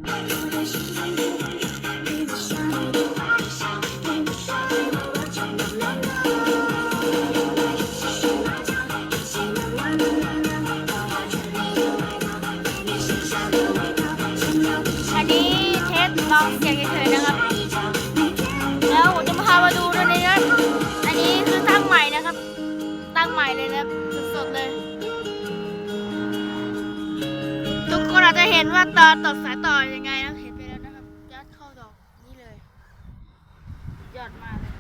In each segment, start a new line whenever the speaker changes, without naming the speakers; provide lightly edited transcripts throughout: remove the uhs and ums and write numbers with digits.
อันนี้เทสลองเสียงเฉยๆนะครับแล้วผมจะพามาดูด้วยนะครับอันนี้คือตั้งใหม่นะครับตั้งใหม่เลยนะครับสดๆเลยทุกคนอาจจะเห็นว่าตอนต่อสายต่อยังไงนะเห็นไปแล้วนะครับยัดเข้าดอกนี่เลยยอดมากเลย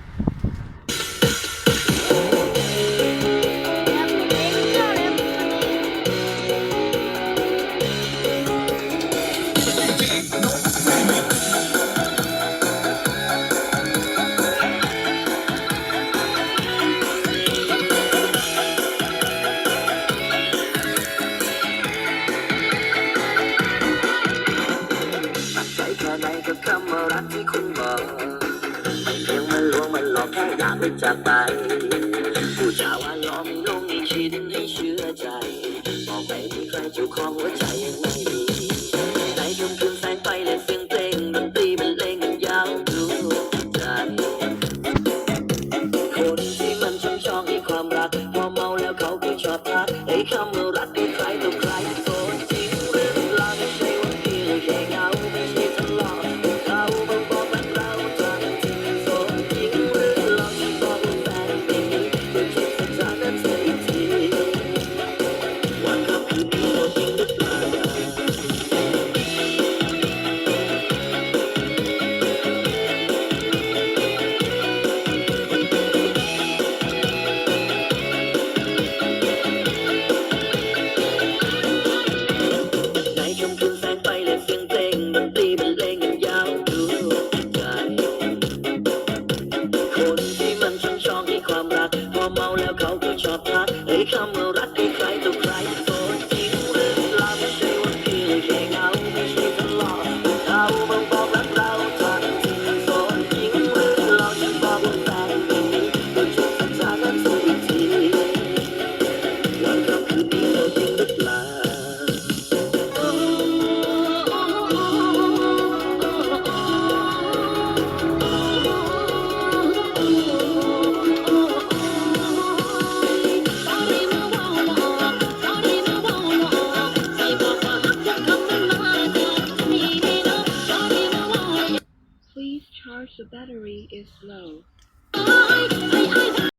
แค่ไหนกับคำว่ารักที่คุณบอกไม่เพียงมันลวงมันหลอกแค่อยากไปจากไปผู้จาว่าหลอกไม่ลงไม่คิดให้เชื่อใจบอกไม่มีใครเจ้าของหัวใจยังไม่มีในค่ำคืนแสงไฟและเสียงเพลงดนตรีบรรเลงกันยาวดวงใจคนที่มันช่างชอบในความรักพอเมาแล้วเขาก็ชอบทักไอ้คำว่ารักคือใครต่อใครโซนจริงหรือเปล่าไม่ใช่วันเพียงแค่เงาไม่ใช่ทะเลาะเขาบอกรักเราตอนที่โซนจริงหรือลองฉันบอกว่าแฟนไม่มีเพื่อเช็คสถานะเธออีกทีว่าเขาคือดีโซนจริงหรือเปล่าในค่ำคืนแสงไฟและเสียงเพลงดนตรีบรรเลงกันยาวดวงใจคนที่มันช่างชอบในความรักพอเมาแล้วเขาก็ชอบทักไอ้คำว่ารักคือใครต่อใครโซนจริงหรือเปล่าไม่ใช่วันเพียงแค่เงาไม่ใช่ทะเลาะเขาบอกรักเราตอนที่โซนจริงหรือลองฉันบอกว่าแฟนไม่มีเพื่อเช็คสถานะเธออีกทีว่าเขาคือดีโซนจริงหรือเปล่า
Please charge the battery is low.